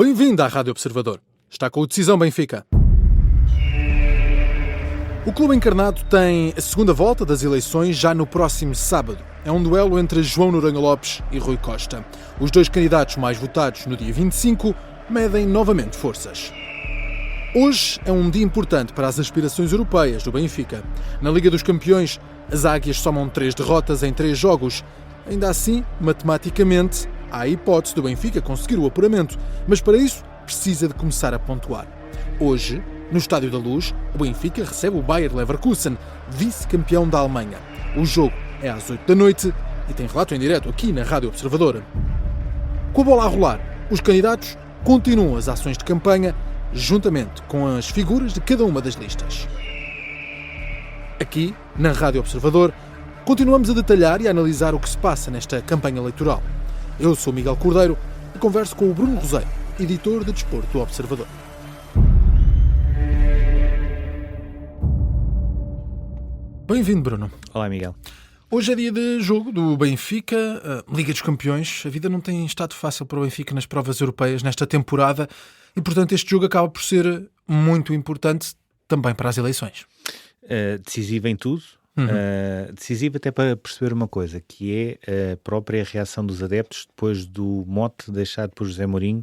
Bem-vindo à Rádio Observador. Está com o Decisão Benfica. O clube encarnado tem a segunda volta das eleições já no próximo sábado. É um duelo entre João Noronha Lopes e Rui Costa. Os dois candidatos mais votados no dia 25 medem novamente forças. Hoje é um dia importante para as aspirações europeias do Benfica. Na Liga dos Campeões, as Águias somam 3 derrotas em 3 jogos. Ainda assim, matematicamente, há a hipótese do Benfica conseguir o apuramento, mas para isso precisa de começar a pontuar. Hoje, no Estádio da Luz, o Benfica recebe o Bayer Leverkusen, vice-campeão da Alemanha. O jogo é às 8 da noite e tem relato em direto aqui na Rádio Observador. Com a bola a rolar, os candidatos continuam as ações de campanha juntamente com as figuras de cada uma das listas. Aqui, na Rádio Observador, continuamos a detalhar e a analisar o que se passa nesta campanha eleitoral. Eu sou Miguel Cordeiro e converso com o Bruno Roseiro, editor de Desporto do Observador. Bem-vindo, Bruno. Olá, Miguel. Hoje é dia de jogo do Benfica, Liga dos Campeões. A vida não tem estado fácil para o Benfica nas provas europeias nesta temporada e, portanto, este jogo acaba por ser muito importante também para as eleições. Decisivo em tudo. Decisivo até para perceber uma coisa, que é a própria reação dos adeptos depois do mote deixado por José Mourinho,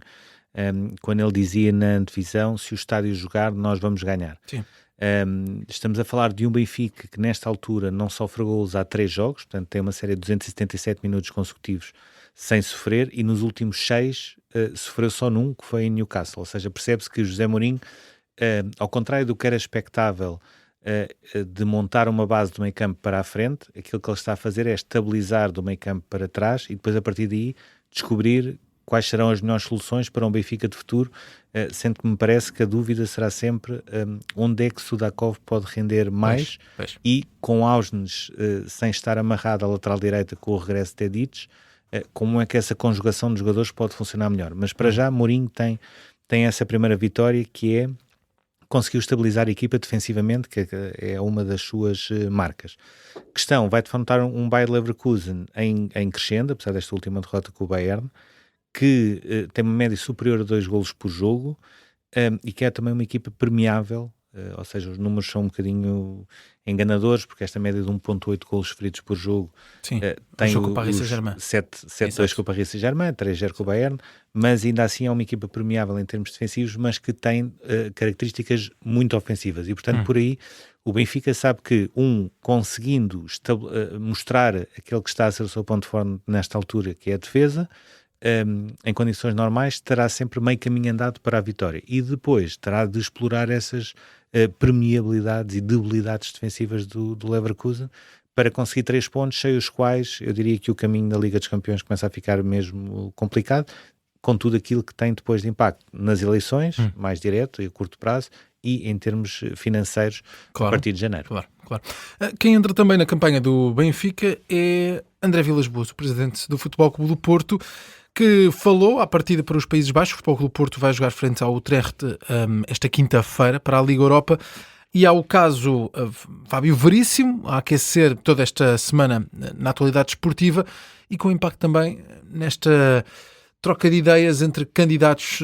quando ele dizia na antevisão: se o estádio jogar, nós vamos ganhar. Sim. Estamos a falar de um Benfica que nesta altura não sofre golos há 3 jogos, portanto tem uma série de 277 minutos consecutivos sem sofrer, e nos últimos 6 sofreu só num, que foi em Newcastle. Ou seja, percebe-se que José Mourinho, ao contrário do que era expectável de montar uma base do meio campo para a frente, aquilo que ele está a fazer é estabilizar do meio campo para trás e depois a partir daí descobrir quais serão as melhores soluções para um Benfica de futuro, sendo que me parece que a dúvida será sempre onde é que Sudakov pode render mais, e com Ausnes sem estar amarrado à lateral direita com o regresso de Tedic, como é que essa conjugação de jogadores pode funcionar melhor. Mas para já Mourinho tem essa primeira vitória, que é conseguiu estabilizar a equipa defensivamente, que é uma das suas marcas. Questão, vai defrontar um Bayer Leverkusen em crescendo, apesar desta última derrota com o Bayern, que tem uma média superior a 2 golos por jogo, e que é também uma equipa permeável, ou seja, os números são um bocadinho enganadores, porque esta média de 1.8 golos feridos por jogo tem jogo com o Paris Saint-Germain. 7-2 com o Paris Saint-Germain, 3-0 com o Bayern, mas ainda assim é uma equipa permeável em termos defensivos, mas que tem características muito ofensivas, e portanto por aí o Benfica sabe que, conseguindo mostrar aquele que está a ser o seu ponto forte nesta altura, que é a defesa, em condições normais terá sempre meio caminho andado para a vitória, e depois terá de explorar essas permeabilidades e debilidades defensivas do Leverkusen para conseguir 3 pontos, sem os quais eu diria que o caminho da Liga dos Campeões começa a ficar mesmo complicado, com tudo aquilo que tem depois de impacto nas eleições, mais direto e a curto prazo, e em termos financeiros, a partir de janeiro. Claro. Quem entra também na campanha do Benfica é André Vilas-Boas, o presidente do Futebol Clube do Porto, que falou à partida para os Países Baixos. O Futebol Clube do Porto vai jogar frente ao Utrecht esta quinta-feira para a Liga Europa. E há o caso Fábio Veríssimo a aquecer toda esta semana na atualidade esportiva e com impacto também nesta troca de ideias entre candidatos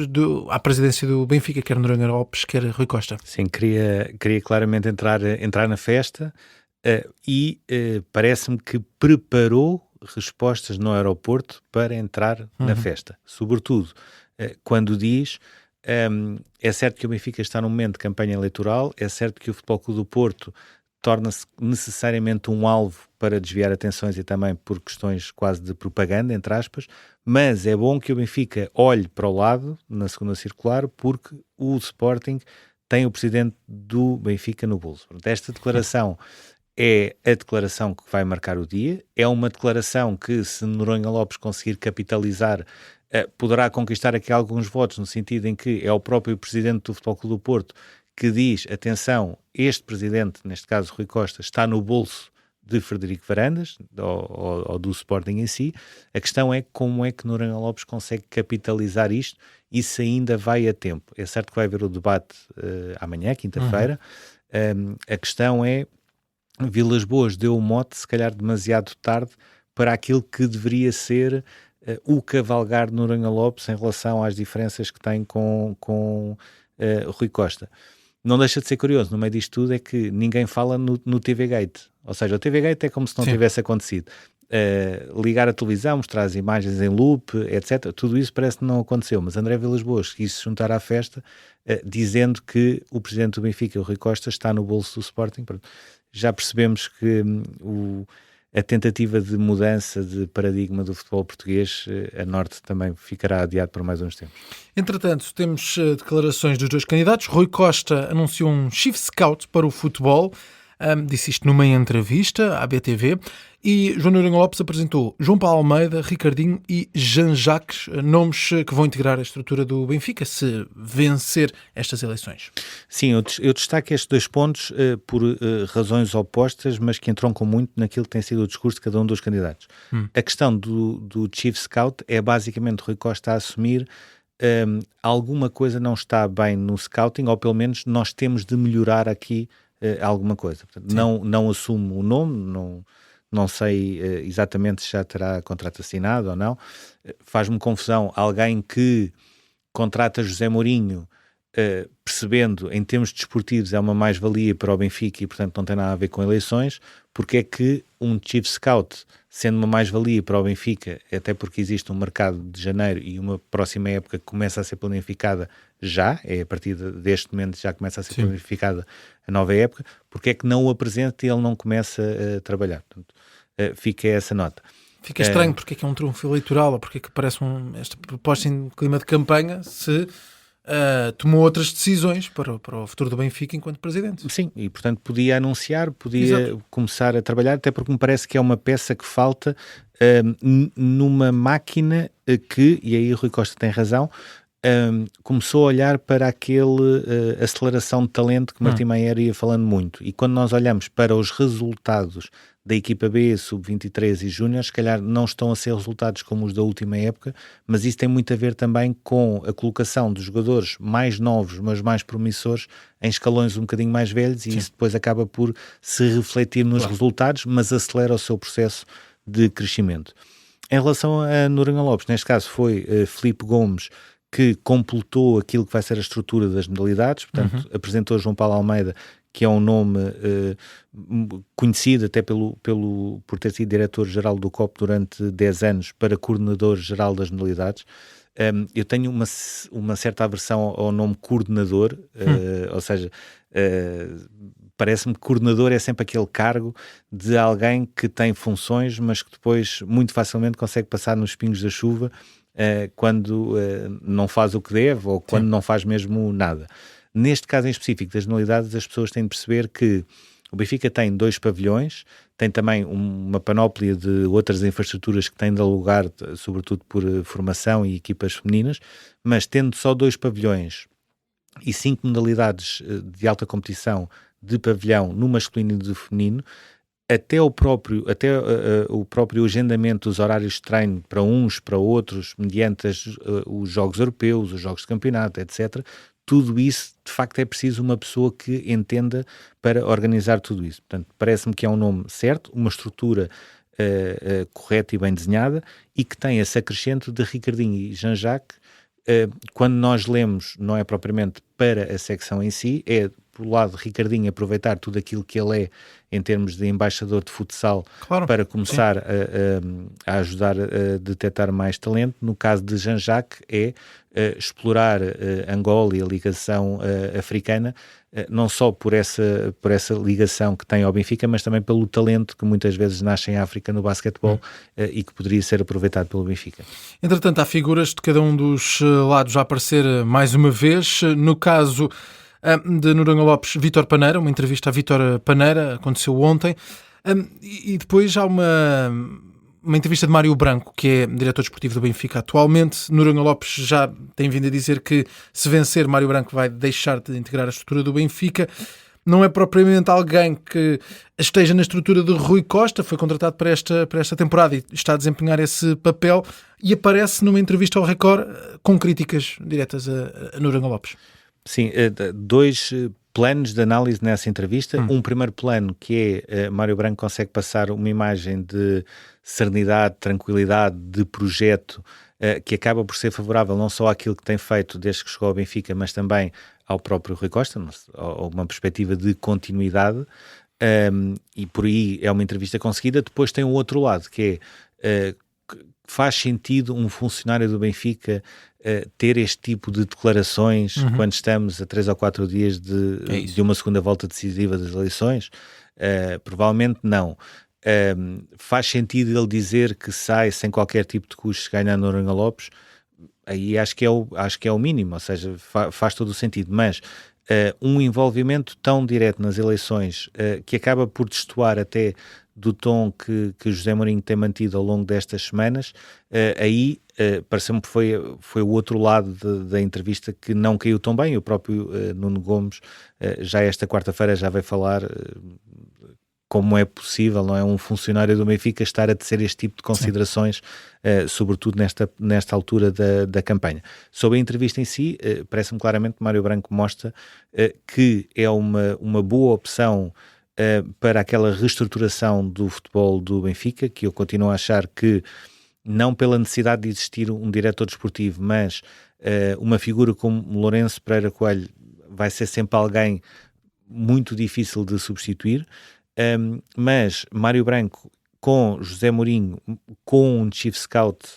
à presidência do Benfica, quer Noronha Lopes, quer Rui Costa. Sim, queria claramente entrar na festa e parece-me que preparou respostas no aeroporto para entrar na festa. Sobretudo quando diz, é certo que o Benfica está num momento de campanha eleitoral, é certo que o Futebol Clube do Porto torna-se necessariamente um alvo para desviar atenções e também por questões quase de propaganda, entre aspas, mas é bom que o Benfica olhe para o lado, na segunda circular, porque o Sporting tem o presidente do Benfica no bolso. Esta declaração é a declaração que vai marcar o dia, é uma declaração que, se Noronha Lopes conseguir capitalizar, poderá conquistar aqui alguns votos, no sentido em que é o próprio presidente do Futebol Clube do Porto que diz, atenção, este presidente, neste caso Rui Costa, está no bolso de Frederico Varandas, ou do Sporting em si. A questão é como é que Noronha Lopes consegue capitalizar isto, e se ainda vai a tempo. É certo que vai haver o debate amanhã, quinta-feira. A questão é, Vilas-Boas deu o mote, se calhar demasiado tarde, para aquilo que deveria ser o cavalgar de Noronha Lopes em relação às diferenças que tem com Rui Costa. Não deixa de ser curioso, no meio disto tudo, é que ninguém fala no TV Gate. Ou seja, o TV Gate é como se não tivesse acontecido. Ligar a televisão, mostrar as imagens em loop, etc. Tudo isso parece que não aconteceu, mas André Vilas-Boas quis se juntar à festa, dizendo que o presidente do Benfica, o Rui Costa, está no bolso do Sporting. Já percebemos que a tentativa de mudança de paradigma do futebol português, a Norte também ficará adiado por mais uns tempos. Entretanto, temos declarações dos dois candidatos. Rui Costa anunciou um chief scout para o futebol, disse isto numa entrevista à BTV, e João Noronha Lopes apresentou João Paulo Almeida, Ricardinho e Jean-Jacques, nomes que vão integrar a estrutura do Benfica se vencer estas eleições. Sim, eu destaco estes 2 pontos por razões opostas, mas que entroncam muito naquilo que tem sido o discurso de cada um dos candidatos. A questão do Chief Scout é basicamente Rui Costa a assumir alguma coisa não está bem no scouting, ou pelo menos nós temos de melhorar aqui alguma coisa. Portanto, não assumo o nome, não sei exatamente se já terá contrato assinado ou não. Faz-me confusão alguém que contrata José Mourinho, percebendo em termos desportivos é uma mais-valia para o Benfica e portanto não tem nada a ver com eleições. Porque é que um Chief Scout, sendo uma mais-valia para o Benfica, até porque existe um mercado de janeiro e uma próxima época que começa a ser planificada já, a partir deste momento já começa a ser planificada a nova época, porque é que não o apresenta e ele não começa a trabalhar? Portanto, fica essa nota. Fica estranho porque é que é um trunfo eleitoral, ou porque é que parece esta proposta em clima de campanha se tomou outras decisões para o futuro do Benfica enquanto presidente. Sim, e portanto podia anunciar, podia começar a trabalhar, até porque me parece que é uma peça que falta numa máquina que, e aí o Rui Costa tem razão, começou a olhar para aquele aceleração de talento que Martim Maier ia falando muito. E quando nós olhamos para os resultados da equipa B, sub-23 e júnior, se calhar não estão a ser resultados como os da última época, mas isso tem muito a ver também com a colocação dos jogadores mais novos, mas mais promissores, em escalões um bocadinho mais velhos, e isso depois acaba por se refletir nos resultados, mas acelera o seu processo de crescimento. Em relação a Noronha Lopes, neste caso foi Filipe Gomes, que completou aquilo que vai ser a estrutura das modalidades, portanto apresentou João Paulo Almeida, que é um nome conhecido até por ter sido diretor-geral do COP durante 10 anos para coordenador-geral das modalidades. Eu tenho uma certa aversão ao nome coordenador, ou seja, parece-me que coordenador é sempre aquele cargo de alguém que tem funções, mas que depois muito facilmente consegue passar nos pingos da chuva quando não faz o que deve ou quando não faz mesmo nada. Neste caso em específico das modalidades, as pessoas têm de perceber que o Benfica tem 2 pavilhões, tem também uma panóplia de outras infraestruturas que tem de alugar, sobretudo por formação e equipas femininas, mas tendo só 2 pavilhões e 5 modalidades de alta competição de pavilhão no masculino e no feminino, até o próprio agendamento dos horários de treino para uns, para outros, mediante os jogos europeus, os jogos de campeonato, etc., tudo isso, de facto, é preciso uma pessoa que entenda para organizar tudo isso. Portanto, parece-me que é um nome certo, uma estrutura correta e bem desenhada, e que tem esse acrescento de Ricardinho e Jean-Jacques. Quando nós lemos, não é propriamente para a secção em si, é por lado de Ricardinho aproveitar tudo aquilo que ele é em termos de embaixador de futsal, para começar a ajudar a detectar mais talento. No caso de Jean-Jacques é explorar Angola e a ligação africana, não só por essa ligação que tem ao Benfica, mas também pelo talento que muitas vezes nasce em África no basquetebol e que poderia ser aproveitado pelo Benfica. Entretanto, há figuras de cada um dos lados a aparecer mais uma vez. No caso de Noronha Lopes, Vítor Paneira, uma entrevista a Vítor Paneira, aconteceu ontem, e depois há uma entrevista de Mário Branco, que é diretor desportivo do Benfica atualmente. Noronha Lopes já tem vindo a dizer que se vencer, Mário Branco vai deixar de integrar a estrutura do Benfica. Não é propriamente alguém que esteja na estrutura de Rui Costa, foi contratado para esta temporada e está a desempenhar esse papel, e aparece numa entrevista ao Record com críticas diretas a Noronha Lopes. Sim, 2 planos de análise nessa entrevista. Um primeiro plano que é Mário Branco consegue passar uma imagem de serenidade, tranquilidade, de projeto, que acaba por ser favorável não só àquilo que tem feito desde que chegou ao Benfica, mas também ao próprio Rui Costa, uma perspectiva de continuidade, e por aí é uma entrevista conseguida. Depois tem o outro lado, que é faz sentido um funcionário do Benfica ter este tipo de declarações quando estamos a 3 ou 4 dias de uma segunda volta decisiva das eleições? Provavelmente não. Faz sentido ele dizer que sai sem qualquer tipo de custo ganhar no Noronha Lopes? Aí acho que é o mínimo, ou seja, faz todo o sentido, mas um envolvimento tão direto nas eleições que acaba por destoar até do tom que José Mourinho tem mantido ao longo destas semanas, aí pareceu-me que foi o outro lado da entrevista que não caiu tão bem. O próprio Nuno Gomes já esta quarta-feira já vai falar como é possível, não é, um funcionário do Benfica estar a tecer este tipo de considerações, sobretudo nesta altura da campanha. Sobre a entrevista em si, parece-me claramente que Mário Branco mostra que é uma boa opção para aquela reestruturação do futebol do Benfica, que eu continuo a achar que, não pela necessidade de existir um diretor desportivo, mas uma figura como Lourenço Pereira Coelho vai ser sempre alguém muito difícil de substituir. Mas Mário Branco com José Mourinho, com um chief scout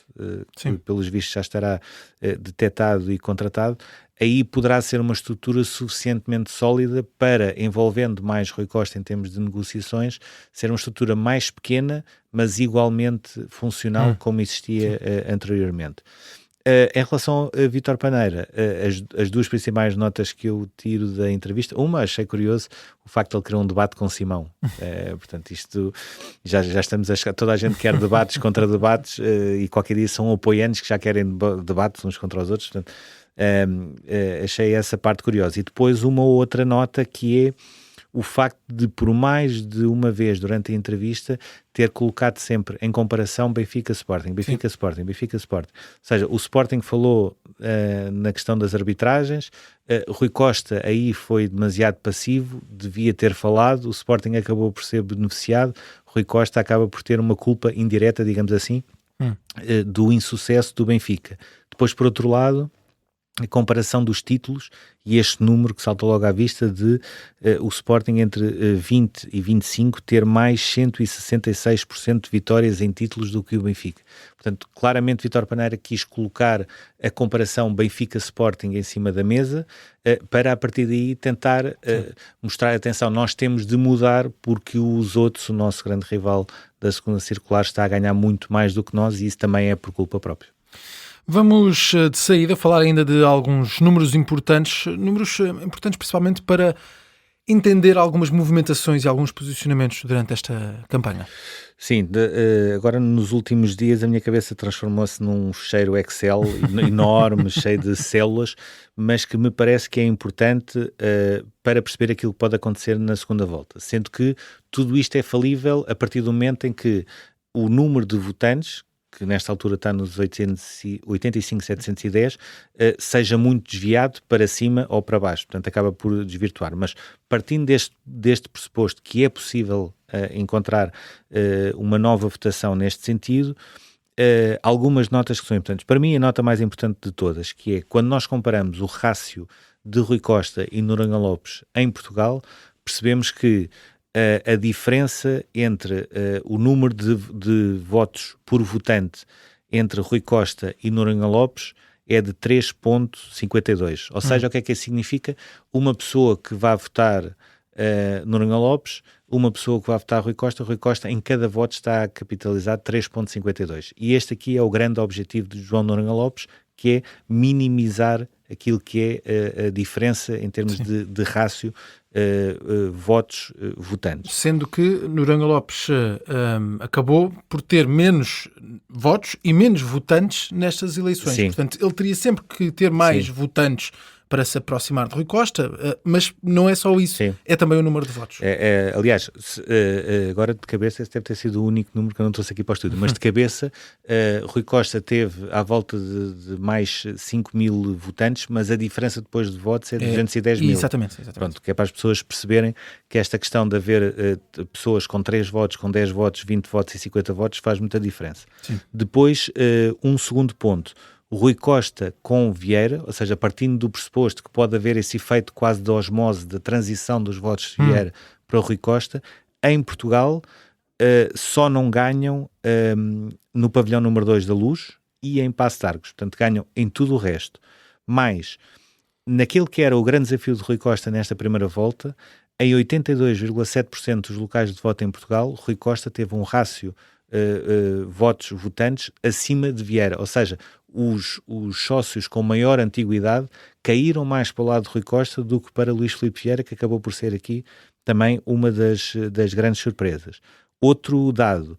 que pelos vistos já estará detectado e contratado, aí poderá ser uma estrutura suficientemente sólida para, envolvendo mais Rui Costa em termos de negociações, ser uma estrutura mais pequena, mas igualmente funcional como existia anteriormente. Em relação a Vítor Paneira, as duas principais notas que eu tiro da entrevista, uma, achei curioso o facto de ele querer um debate com Simão. Portanto, isto já estamos a chegar, toda a gente quer debates contra debates, e qualquer dia são apoiantes que já querem debates uns contra os outros. Portanto, achei essa parte curiosa. E depois uma outra nota que é o facto de, por mais de uma vez durante a entrevista, ter colocado sempre em comparação Benfica-Sporting, Benfica-Sporting, Benfica-Sporting. Ou seja, o Sporting falou na questão das arbitragens, Rui Costa aí foi demasiado passivo, devia ter falado, o Sporting acabou por ser beneficiado, Rui Costa acaba por ter uma culpa indireta, digamos assim, do insucesso do Benfica. Depois, por outro lado, a comparação dos títulos e este número que saltou logo à vista de o Sporting entre 20 e 25 ter mais 166% de vitórias em títulos do que o Benfica. Portanto, claramente Vítor Paneira quis colocar a comparação Benfica-Sporting em cima da mesa para a partir daí tentar mostrar, atenção, nós temos de mudar porque os outros, o nosso grande rival da segunda circular, está a ganhar muito mais do que nós e isso também é por culpa própria. Vamos de saída falar ainda de alguns números importantes principalmente para entender algumas movimentações e alguns posicionamentos durante esta campanha. Sim, agora nos últimos dias a minha cabeça transformou-se num fecheiro Excel enorme, cheio de células, mas que me parece que é importante para perceber aquilo que pode acontecer na segunda volta, sendo que tudo isto é falível a partir do momento em que o número de votantes, que nesta altura está nos 85.710, seja muito desviado para cima ou para baixo, portanto acaba por desvirtuar, mas partindo deste pressuposto que é possível encontrar uma nova votação neste sentido, algumas notas que são importantes. Para mim a nota mais importante de todas, que é quando nós comparamos o rácio de Rui Costa e Noronha Lopes em Portugal, percebemos que a diferença entre o número de votos por votante entre Rui Costa e Noronha Lopes é de 3,52. Ou seja, o que é que isso significa? Uma pessoa que vai votar Noronha Lopes, uma pessoa que vai votar Rui Costa, em cada voto está a capitalizar 3,52. E este aqui é o grande objetivo de João Noronha Lopes, que é minimizar aquilo que é a diferença em termos de rácio votos votantes. Sendo que Noronha Lopes acabou por ter menos votos e menos votantes nestas eleições. Sim. Portanto, ele teria sempre que ter mais votantes para se aproximar de Rui Costa, mas não é só isso, Sim. é também o número de votos. Aliás, agora de cabeça esse deve ter sido o único número que eu não trouxe aqui para o estúdio, mas de cabeça Rui Costa teve à volta de mais 5 mil votantes, mas a diferença depois de votos é de 210 mil. Exatamente. Pronto, que é para as pessoas perceberem que esta questão de haver pessoas com 3 votos, com 10 votos, 20 votos e 50 votos faz muita diferença. Sim. Depois, um segundo ponto, o Rui Costa com Vieira, ou seja, partindo do pressuposto que pode haver esse efeito quase de osmose, de transição dos votos de Vieira para o Rui Costa, em Portugal só não ganham no pavilhão número 2 da Luz e em Paços de Arcos, portanto ganham em tudo o resto. Mas, naquilo que era o grande desafio de Rui Costa nesta primeira volta, em 82,7% dos locais de voto em Portugal, Rui Costa teve um rácio votantes acima de Vieira, ou seja, os sócios com maior antiguidade caíram mais para o lado de Rui Costa do que para Luís Filipe Vieira, que acabou por ser aqui também uma das grandes surpresas. Outro dado,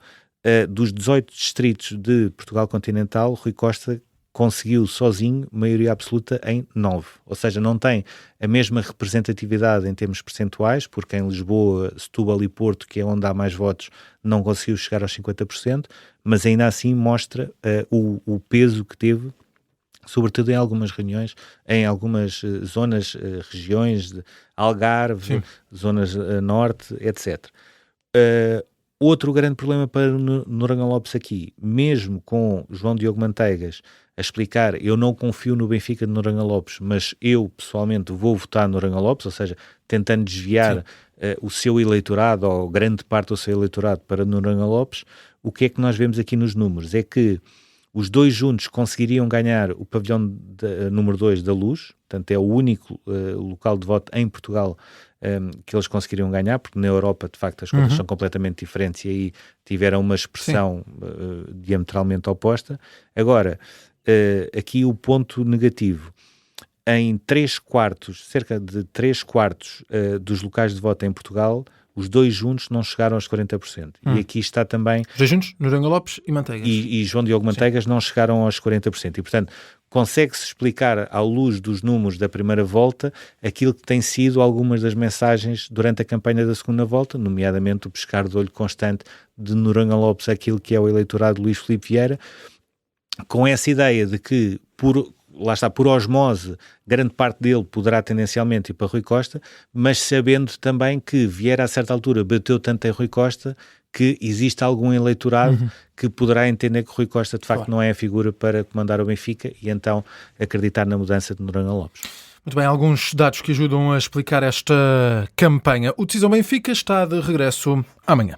dos 18 distritos de Portugal continental, Rui Costa conseguiu sozinho maioria absoluta em 9, ou seja, não tem a mesma representatividade em termos percentuais, porque em Lisboa, Setúbal e Porto, que é onde há mais votos, não conseguiu chegar aos 50%, mas ainda assim mostra o peso que teve, sobretudo em algumas reuniões, em algumas zonas, regiões de Algarve, zonas norte, etc. Outro grande problema para Noronha Lopes aqui, mesmo com João Diogo Manteigas a explicar, eu não confio no Benfica de Noronha Lopes, mas eu pessoalmente vou votar no Noronha Lopes, ou seja, tentando desviar o seu eleitorado, ou grande parte do seu eleitorado para Noronha Lopes, o que é que nós vemos aqui nos números? É que os dois juntos conseguiriam ganhar o pavilhão número 2 da Luz, portanto é o único local de voto em Portugal que eles conseguiriam ganhar, porque na Europa de facto as coisas são completamente diferentes e aí tiveram uma expressão diametralmente oposta. Agora, aqui o ponto negativo, em 3/4, cerca de 3/4 dos locais de voto em Portugal, os dois juntos não chegaram aos 40%. E aqui está também... Os dois juntos, Noronha Lopes e Manteigas. E João Diogo Manteigas não chegaram aos 40%. E, portanto, consegue-se explicar, à luz dos números da primeira volta, aquilo que tem sido algumas das mensagens durante a campanha da segunda volta, nomeadamente o pescar de olho constante de Noronha Lopes, aquilo que é o eleitorado de Luís Filipe Vieira, com essa ideia de que, por osmose, grande parte dele poderá tendencialmente ir para Rui Costa, mas sabendo também que Vieira, a certa altura, bateu tanto em Rui Costa que existe algum eleitorado que poderá entender que Rui Costa, de facto, não é a figura para comandar o Benfica e então acreditar na mudança de Noronha Lopes. Muito bem, alguns dados que ajudam a explicar esta campanha. O Decisão Benfica está de regresso amanhã.